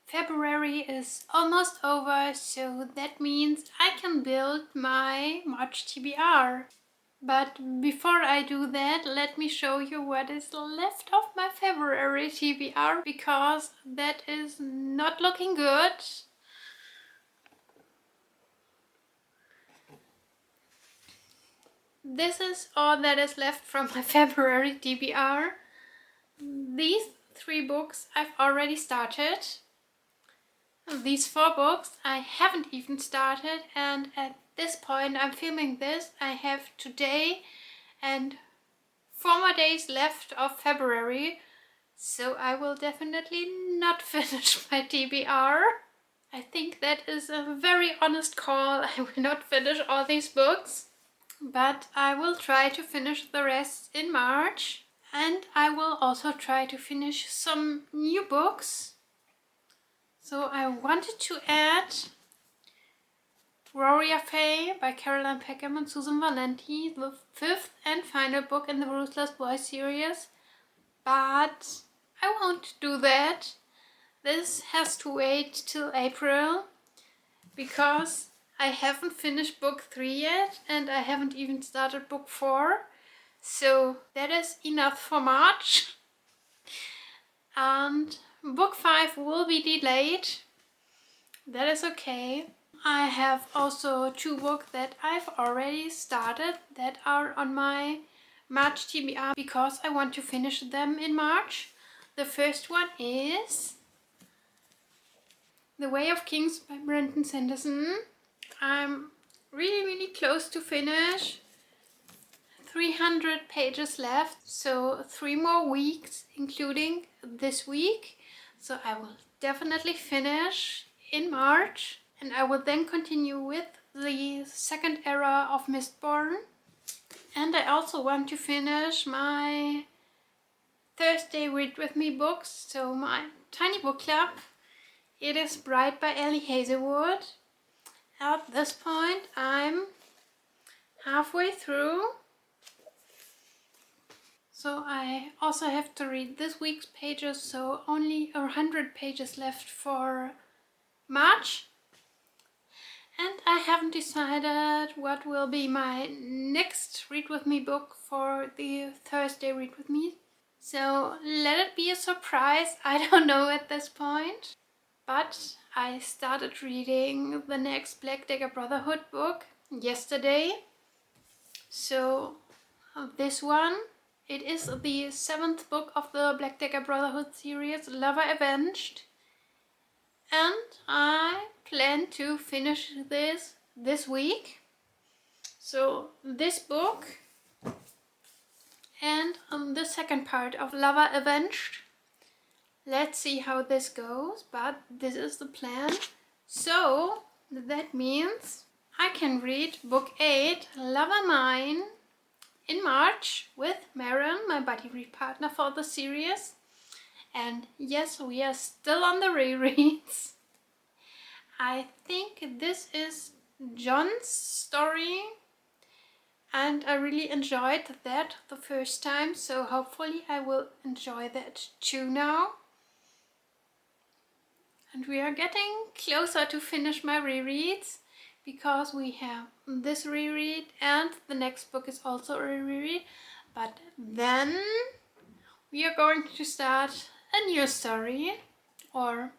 February is almost over, so that means I can build my March TBR. But before I do that, let me show you what is left of my February TBR, because that is not looking good. This is all that is left from my February TBR. These 3 books I've already started. These 4 books I haven't even started, and at this point I'm filming this, I have today and 4 more days left of February, so I will definitely not finish my TBR. I think that is a very honest call. I will not finish all these books, but I will try to finish the rest in March, and I will also try to finish some new books. So I wanted to add Gloria Faye by Caroline Peckham and Susan Valenti, the 5th and final book in the Ruthless Boy series, but I won't do that. This has to wait till April, because I haven't finished book 3 yet, and I haven't even started book 4, so that is enough for March. And book 5 will be delayed. That is okay. I have also 2 books that I've already started that are on my March TBR because I want to finish them in March. The first one is The Way of Kings by Brandon Sanderson. I'm really close to finish. 300 pages left, so 3 more weeks, including this week. So I will definitely finish in March, and I will then continue with the second era of Mistborn. And I also want to finish my Thursday Read With Me books, so my tiny book club. It is Bright by Ellie Hazelwood. At this point I'm halfway through. So I also have to read this week's pages, so only 100 pages left for March. And I haven't decided what will be my next Read With Me book for the Thursday Read With Me. So let it be a surprise, I don't know at this point. But I started reading the next Blackdagger Brotherhood book yesterday. So this one, it is the 7th book of the Blackdagger Brotherhood series, Lover Avenged. And I plan to finish this week. So this book and the second part of Lover Avenged. Let's see how this goes, but this is the plan. So that means I can read book 8, Lover Mine, in March with Maren, my buddy read partner for the series. And yes, we are still on the rereads. I think this is John's story, and I really enjoyed that the first time, so hopefully I will enjoy that too now. And we are getting closer to finish my rereads, because we have this reread and the next book is also a reread. But then we are going to start a new story, or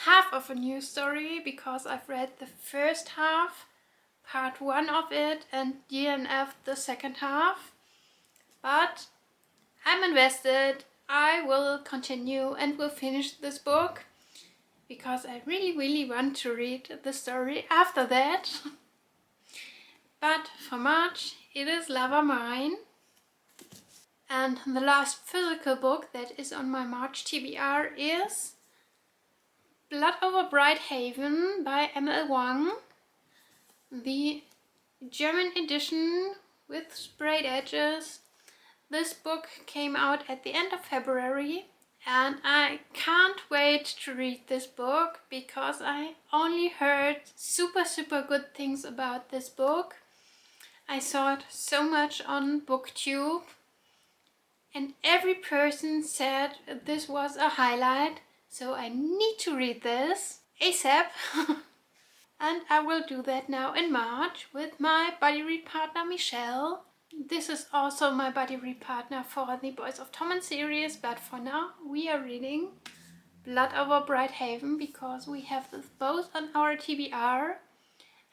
half of a new story, because I've read the first half, part 1 of it, and DNF the second half. But I'm invested. I will continue and will finish this book, because I really want to read the story after that. But for March it is Lover Mine. And the last physical book that is on my March TBR is Blood Over Bright Haven by M.L. Wang. The German edition with sprayed edges. This book came out at the end of February, and I can't wait to read this book, because I only heard super good things about this book. I saw it so much on BookTube, and every person said this was a highlight. So I need to read this ASAP. And I will do that now in March with my buddy read partner Michelle. This is also my buddy read partner for the Boys of Tommen series, but for now we are reading Blood over Brighthaven because we have this both on our TBR.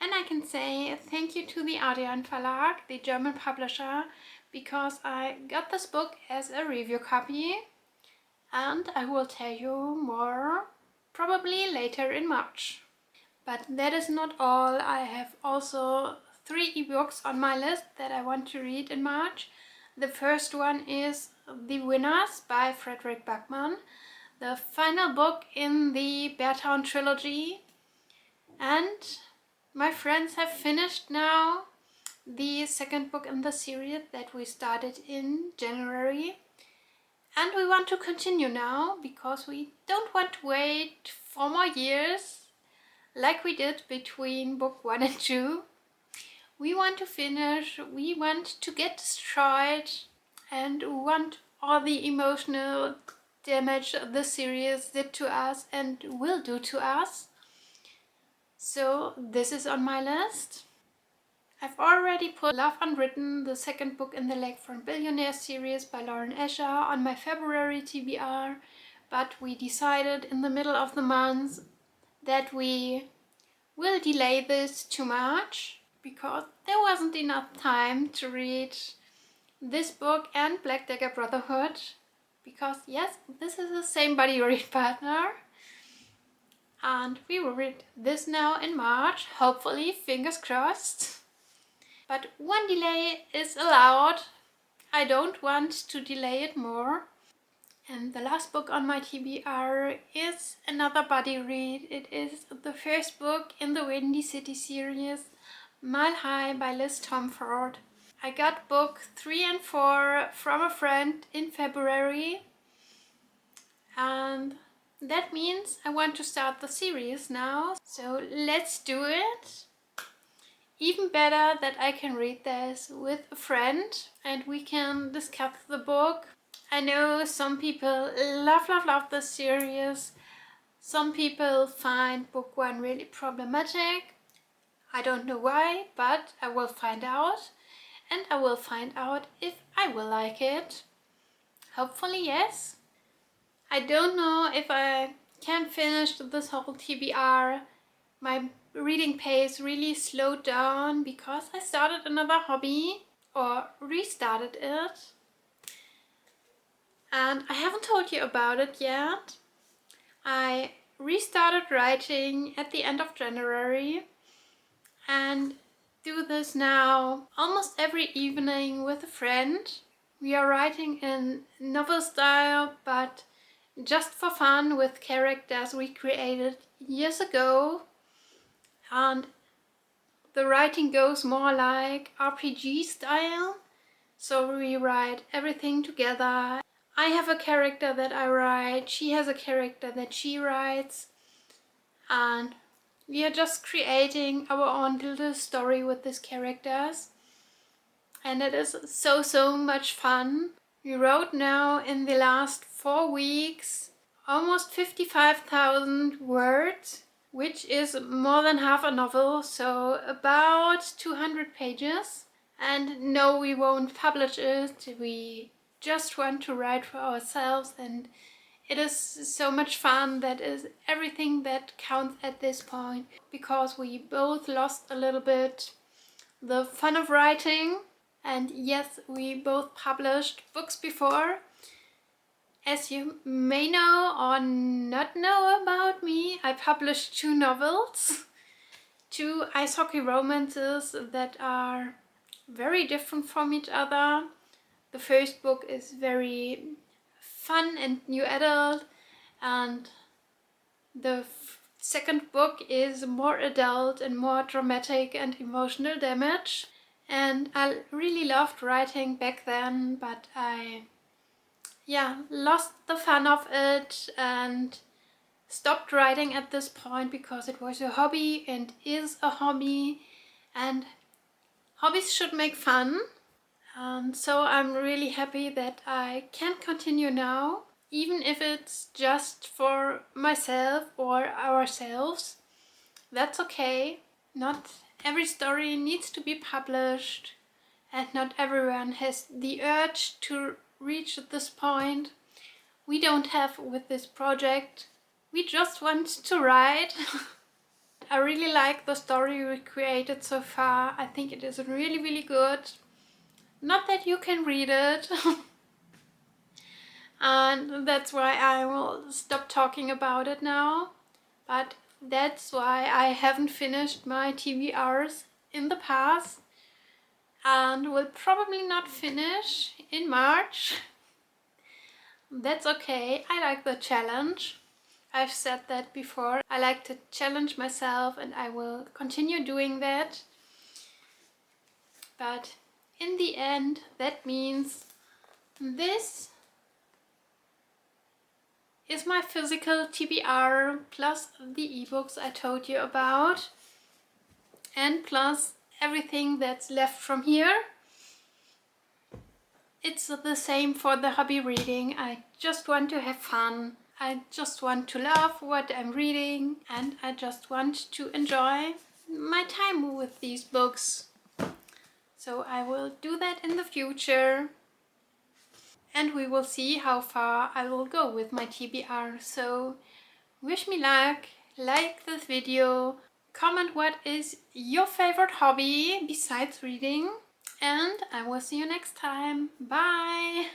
And I can say thank you to the Adrian Verlag, the German publisher, because I got this book as a review copy, and I will tell you more probably later in March. But that is not all. I have also 3 ebooks on my list that I want to read in March. The first one is The Winners by Fredrik Backman, the final book in the Beartown trilogy. And my friends have finished now the second book in the series that we started in January. And we want to continue now because we don't want to wait 4 more years like we did between book 1 and 2. We want to finish, we want to get destroyed, and we want all the emotional damage the series did to us and will do to us. So this is on my list. I've already put Love Unwritten, the second book in the Lakefront Billionaire series by Lauren Escher, on my February TBR, but we decided in the middle of the month that we will delay this to March because there wasn't enough time to read this book and Black Dagger Brotherhood, because yes, this is the same buddy read partner. And we will read this now in March, hopefully, fingers crossed. But one delay is allowed. I don't want to delay it more. And the last book on my TBR is another buddy read. It is the first book in the Windy City series, Mile High by Liz Tomford. I got book 3 and 4 from a friend in February, and that means I want to start the series now. So let's do it. Even better that I can read this with a friend and we can discuss the book. I know some people love this series. Some people find book 1 really problematic. I don't know why, but I will find out. And I will find out if I will like it. Hopefully yes. I don't know if I can finish this whole TBR. My reading pace really slowed down because I started another hobby, or restarted it. And I haven't told you about it yet. I restarted writing at the end of January and do this now almost every evening with a friend. We are writing in novel style, but just for fun with characters we created years ago. And the writing goes more like RPG style. So we write everything together. I have a character that I write, she has a character that she writes, and we are just creating our own little story with these characters. And it is so much fun. We wrote now in the last 4 weeks almost 55,000 words, which is more than half a novel, so about 200 pages. And no, we won't publish it. We just want to write for ourselves, and it is so much fun. That is everything that counts at this point, because we both lost a little bit the fun of writing. And yes, we both published books before. As you may know or not know about me, I published 2 novels, 2 ice hockey romances that are very different from each other. The first book is very fun and new adult, and the second book is more adult and more dramatic and emotional damage. And I really loved writing back then, but I lost the fun of it and stopped writing at this point because it was a hobby and is a hobby, and hobbies should make fun. And so I'm really happy that I can continue now. even if it's just for myself or ourselves. That's okay. Not every story needs to be published, and not everyone has the urge to reach this point. We don't have with this project. We just want to write. I really like the story we created so far. I think it is really, really good. Not that you can read it. And that's why I will stop talking about it now. But that's why I haven't finished my TBRs in the past and will probably not finish in March. That's okay. I like the challenge. I've said that before. I like to challenge myself and I will continue doing that. But in the end, that means this is my physical TBR plus the ebooks I told you about, and plus everything that's left from here. It's the same for the hobby reading. I just want to have fun. I just want to love what I'm reading, and I just want to enjoy my time with these books. So I will do that in the future. And we will see how far I will go with my TBR. So wish me luck, like this video, comment what is your favorite hobby besides reading, and I will see you next time. Bye!